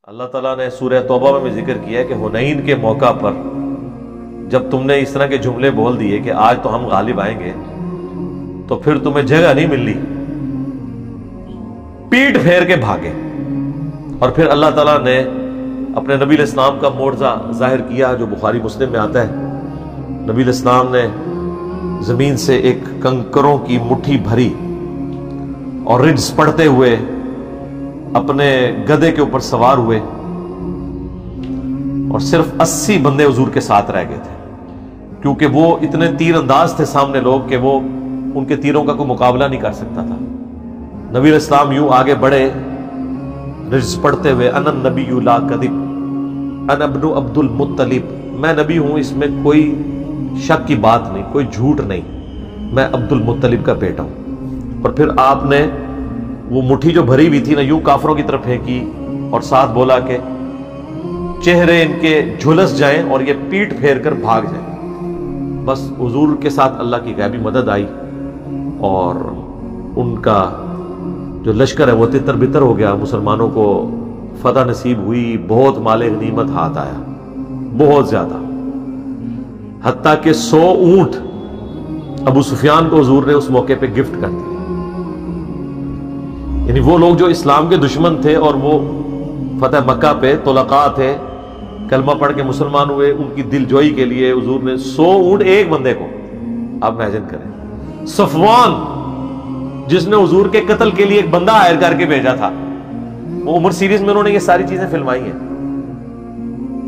اللہ تعالیٰ نے سورہ توبہ میں بھی ذکر کیا ہے کہ حنین کے موقع پر جب تم نے اس طرح کے جملے بول دیے کہ آج تو ہم غالب آئیں گے، تو پھر تمہیں جگہ نہیں ملی، پیٹ پھیر کے بھاگے۔ اور پھر اللہ تعالیٰ نے اپنے نبی علیہ السلام کا معجزہ ظاہر کیا جو بخاری مسلم میں آتا ہے۔ نبی علیہ السلام نے زمین سے ایک کنکروں کی مٹھی بھری اور رجز پڑھتے ہوئے اپنے گدھے کے اوپر سوار ہوئے، اور صرف 80 بندے حضور کے ساتھ رہ گئے تھے، کیونکہ وہ اتنے تیر انداز تھے سامنے لوگ کہ وہ ان کے تیروں کا کوئی مقابلہ نہیں کر سکتا تھا۔ نبی علیہ السلام یوں آگے بڑھے رجز پڑھتے ہوئے، انا النبی لا کذب انا ابن عبد المطلب، میں نبی ہوں، اس میں کوئی شک کی بات نہیں، کوئی جھوٹ نہیں، میں عبد المطلب کا بیٹا ہوں۔ اور پھر آپ نے وہ مٹھی جو بھری ہوئی تھی نا یوں کافروں کی طرف پھینکی، اور ساتھ بولا کہ چہرے ان کے جھلس جائیں اور یہ پیٹ پھیر کر بھاگ جائیں۔ بس حضور کے ساتھ اللہ کی غیبی مدد آئی اور ان کا جو لشکر ہے وہ تتر بتر ہو گیا، مسلمانوں کو فتح نصیب ہوئی، بہت مال غنیمت ہاتھ آیا، بہت زیادہ، حتیٰ کہ 100 اونٹ ابو سفیان کو حضور نے اس موقع پہ گفٹ کر دی۔ یعنی وہ لوگ جو اسلام کے دشمن تھے اور وہ فتح مکہ پہ طلقاء تھے، کلمہ پڑھ کے مسلمان ہوئے، ان کی دل جوئی کے لیے حضور نے 100 اونٹ ایک بندے کو، آپ امیجن کریں۔ صفوان جس نے حضور کے قتل کے لیے ایک بندہ ہائر کر کے بھیجا تھا، وہ عمر سیریز میں انہوں نے یہ ساری چیزیں فلمائی ہیں،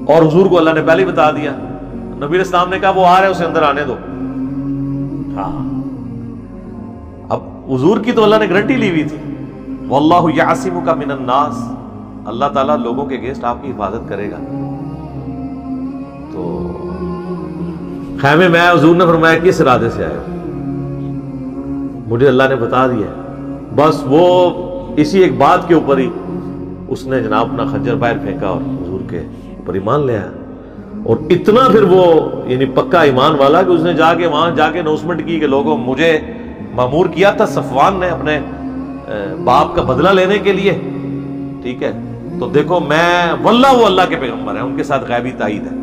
اور حضور کو اللہ نے پہلے ہی بتا دیا۔ نبی علیہ السلام نے کہا وہ آ رہے اسے اندر آنے دو۔ ہاں، اب حضور کی تو اللہ نے گارنٹی لی ہوئی تھی، واللہ یعصمک من الناس، اللہ تعالیٰ لوگوں کے اگینسٹ آپ کی حفاظت کرے گا۔ تو خیمے میں حضور نے فرمایا کس ارادے سے آئے ہو؟ مجھے اللہ نے بتا دیا۔ بس وہ اسی ایک بات کے اوپر ہی اس نے جناب اپنا خنجر باہر پھینکا اور حضور کے اوپر ایمان لے آیا، اور اتنا پھر وہ یعنی پکا ایمان والا کہ اس نے جا کے وہاں جا کے اناؤنسمنٹ کی کہ لوگوں مجھے مامور کیا تھا صفوان نے اپنے باپ کا بدلہ لینے کے لیے، ٹھیک ہے، تو دیکھو میں واللہ وہ اللہ کے پیغمبر ہیں، ان کے ساتھ غیبی تائید ہے،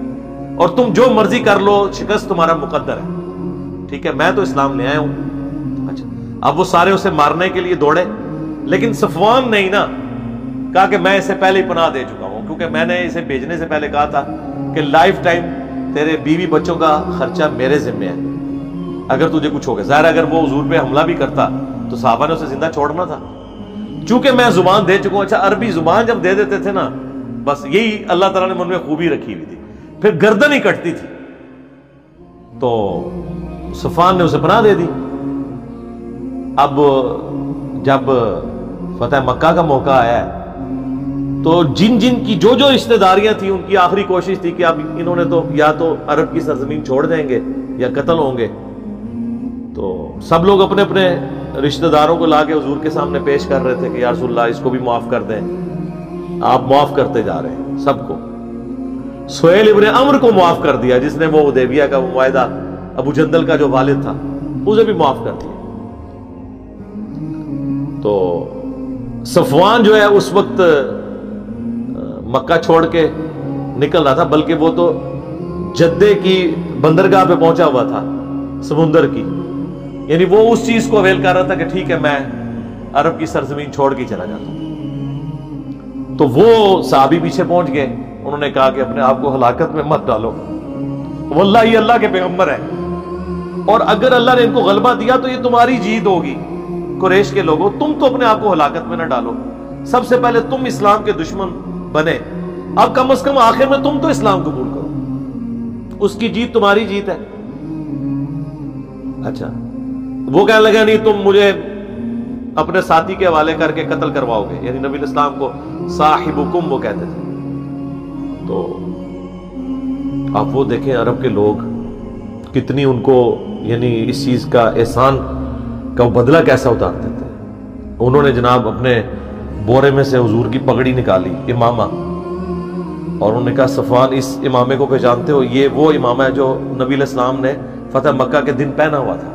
اور تم جو مرضی کر لو، شکست تمہارا مقدر ہے، ٹھیک ہے، میں تو اسلام لے آیا ہوں۔ اچھا، اب وہ سارے اسے مارنے کے لیے دوڑے، لیکن صفوان نے ہی نا کہا کہ میں اسے پہلے ہی پناہ دے چکا ہوں، کیونکہ میں نے اسے بھیجنے سے پہلے کہا تھا کہ لائف ٹائم تیرے بیوی بچوں کا خرچہ میرے ذمہ ہے، اگر تجھے کچھ ہو گیا۔ ظاہر اگر وہ حضور پہ حملہ بھی کرتا تو صحابہ نے اسے زندہ چھوڑنا تھا، چونکہ میں زبان دے چکا ہوں۔ اچھا، عربی زبان جب دے دیتے تھے نا، بس یہی اللہ تعالیٰ نے من میں خوبی رکھی ہوئی تھی، پھر گردن ہی کٹتی تھی۔ تو صفوان نے اسے پناہ دے دی۔ اب جب فتح مکہ کا موقع آیا ہے تو جن جن کی جو جو رشتہ داریاں تھیں، ان کی آخری کوشش تھی کہ اب انہوں نے تو یا تو عرب کی سرزمین چھوڑ دیں گے یا قتل ہوں گے۔ تو سب لوگ اپنے اپنے رشتہ داروں کو لا کے حضور کے سامنے پیش کر رہے تھے کہ یا رسول اللہ اس کو بھی معاف کر دیں۔ آپ معاف کرتے جا رہے ہیں سب کو۔ سہیل ابن عمرو کو معاف کر دیا، جس نے وہ حدیبیہ کا وہ معاہدہ، ابو جندل کا جو والد تھا، اسے بھی معاف کر دیا۔ تو صفوان جو ہے اس وقت مکہ چھوڑ کے نکل رہا تھا، بلکہ وہ تو جدے کی بندرگاہ پہ پہنچا ہوا تھا، سمندر کی، یعنی وہ اس چیز کو اویل کر رہا تھا کہ ٹھیک ہے میں عرب کی سرزمین چھوڑ کے چلا جاتا ہوں۔ تو وہ صحابی پیچھے پہنچ گئے، انہوں نے کہا کہ اپنے آپ کو ہلاکت میں مت ڈالو، واللہ یہ اللہ کے پیغمبر ہے، اور اگر اللہ نے ان کو غلبہ دیا تو یہ تمہاری جیت ہوگی، قریش کے لوگوں تم تو اپنے آپ کو ہلاکت میں نہ ڈالو، سب سے پہلے تم اسلام کے دشمن بنے، اب کم از کم آخر میں تم تو اسلام قبول کرو، اس کی جیت تمہاری جیت ہے۔ اچھا، وہ کہنے لگا نہیں تم مجھے اپنے ساتھی کے حوالے کر کے قتل کرواؤ گے، یعنی نبی علیہ السلام کو صاحبکم وہ کہتے تھے۔ تو آپ وہ دیکھیں عرب کے لوگ کتنی ان کو یعنی اس چیز کا احسان کا بدلہ کیسا اتارتے تھے۔ انہوں نے جناب اپنے بورے میں سے حضور کی پگڑی نکالی، امامہ، اور انہوں نے کہا صفوان اس امامے کو پہچانتے ہو؟ یہ وہ امامہ ہے جو نبی علیہ السلام نے فتح مکہ کے دن پہنا ہوا تھا،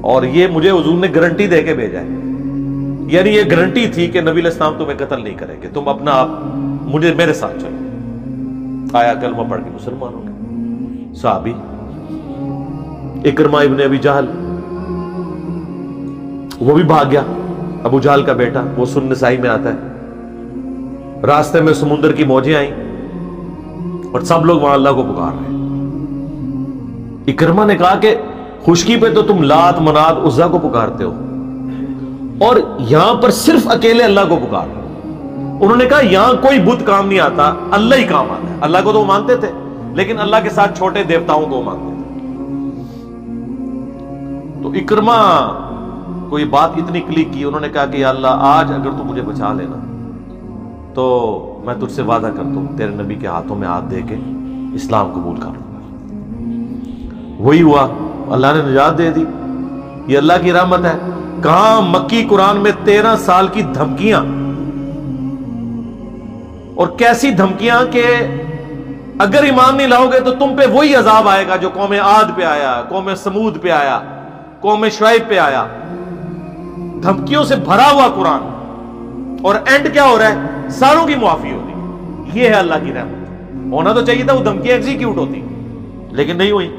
اور یہ مجھے حضور نے گارنٹی دے کے بھیجا ہے یعنی یہ گارنٹی تھی کہ نبی علیہ السلام تمہیں قتل نہیں کریں گے، تم اپنا آپ مجھے میرے ساتھ چلو۔ آیا کلمہ پڑھ کے مسلمان ہو گئے صحابی اکرمہ ابن ابی جہل، وہ بھی بھاگ گیا، ابو جہل کا بیٹا، وہ سنن نسائی میں آتا ہے۔ راستے میں سمندر کی موجیں آئیں اور سب لوگ وہاں اللہ کو پکار رہے ہیں۔ اکرمہ نے کہا کہ خشکی پہ تو تم لات منات عزا کو پکارتے ہو اور یہاں پر صرف اکیلے اللہ کو پکار رہے ہو۔ انہوں نے کہا یہاں کوئی بت کام نہیں آتا، اللہ ہی کام آتا ہے۔ اللہ کو تو وہ مانتے تھے لیکن اللہ کے ساتھ چھوٹے دیوتاؤں کو مانتے تھے۔ تو اکرمہ کو یہ بات اتنی کلک کی، انہوں نے کہا کہ یا اللہ آج اگر تو مجھے بچا لینا تو میں تجھ سے وعدہ کرتا ہوں تیرے نبی کے ہاتھوں میں ہاتھ دے کے اسلام قبول کر لوں گا۔ وہی ہوا، اللہ نے نجات دے دی۔ یہ اللہ کی رحمت ہے۔ کہاں مکی قرآن میں 13 سال کی دھمکیاں، اور کیسی دھمکیاں کہ اگر ایمان نہیں لاؤ گے تو تم پہ وہی عذاب آئے گا جو قوم عاد پہ آیا، قوم سمود پہ آیا، قوم شعیب پہ آیا۔ دھمکیوں سے بھرا ہوا قرآن، اور اینڈ کیا ہو رہا ہے؟ ساروں کی معافی ہو رہی ہے۔ یہ ہے اللہ کی رحمت۔ ہونا تو چاہیے تھا وہ دھمکیاں ایگزیکیوٹ ہوتی لیکن نہیں ہوئی۔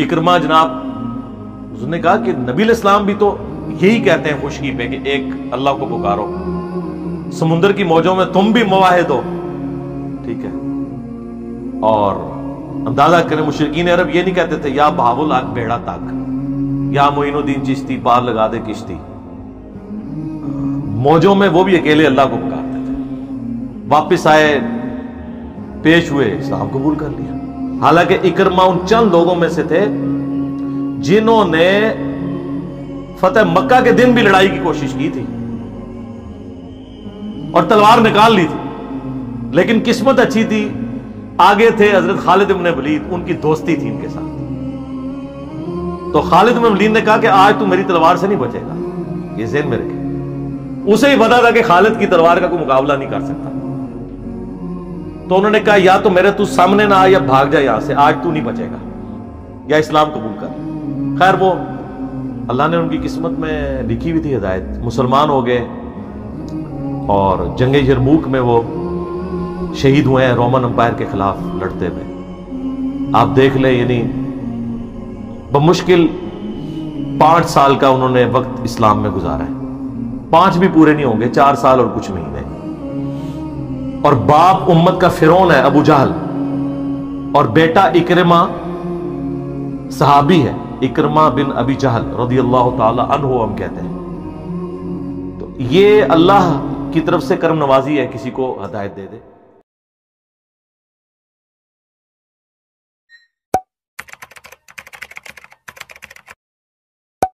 اکرمہ جناب اس نے کہا کہ نبی علیہ السلام بھی تو یہی کہتے ہیں خشکی پہ کہ ایک اللہ کو پکارو، سمندر کی موجوں میں تم بھی مواحد ہو، ٹھیک ہے؟ اور اندازہ کریں مشرکین عرب یہ نہیں کہتے تھے یا بہاول آگ بیڑا تاک، یا معین الدین چشتی پار لگا دے کشتی۔ موجوں میں وہ بھی اکیلے اللہ کو پکارتے تھے۔ واپس آئے، پیش ہوئے، اسلام قبول کر لیا۔ حالانکہ اکرمہ ان چند لوگوں میں سے تھے جنہوں نے فتح مکہ کے دن بھی لڑائی کی کوشش کی تھی اور تلوار نکال لی تھی، لیکن قسمت اچھی تھی، آگے تھے حضرت خالد بن ولید، ان کی دوستی تھی ان کے ساتھ۔ تو خالد بن ولید نے کہا کہ آج تو میری تلوار سے نہیں بچے گا، یہ ذہن میں رکھے۔ اسے ہی پتا تھا کہ خالد کی تلوار کا کوئی مقابلہ نہیں کر سکتا، تو انہوں نے کہا یا تو میرے تو سامنے نہ آ یا بھاگ جا یہاں سے، آج تو نہیں بچے گا، یا اسلام قبول کر۔ خیر وہ اللہ نے ان کی قسمت میں لکھی ہوئی تھی ہدایت، مسلمان ہو گئے اور جنگ یرموک میں وہ شہید ہوئے ہیں رومن امپائر کے خلاف لڑتے ہوئے۔ آپ دیکھ لیں، یعنی بمشکل 5 سال کا انہوں نے وقت اسلام میں گزارا ہے، 5 بھی پورے نہیں ہوں گے، 4 سال اور کچھ مہینے۔ اور باپ امت کا فرعون ہے ابو جہل، اور بیٹا اکرمہ صحابی ہے، اکرمہ بن ابی جہل رضی اللہ تعالی عنہ ہم کہتے ہیں۔ تو یہ اللہ کی طرف سے کرم نوازی ہے، کسی کو ہدایت دے دے۔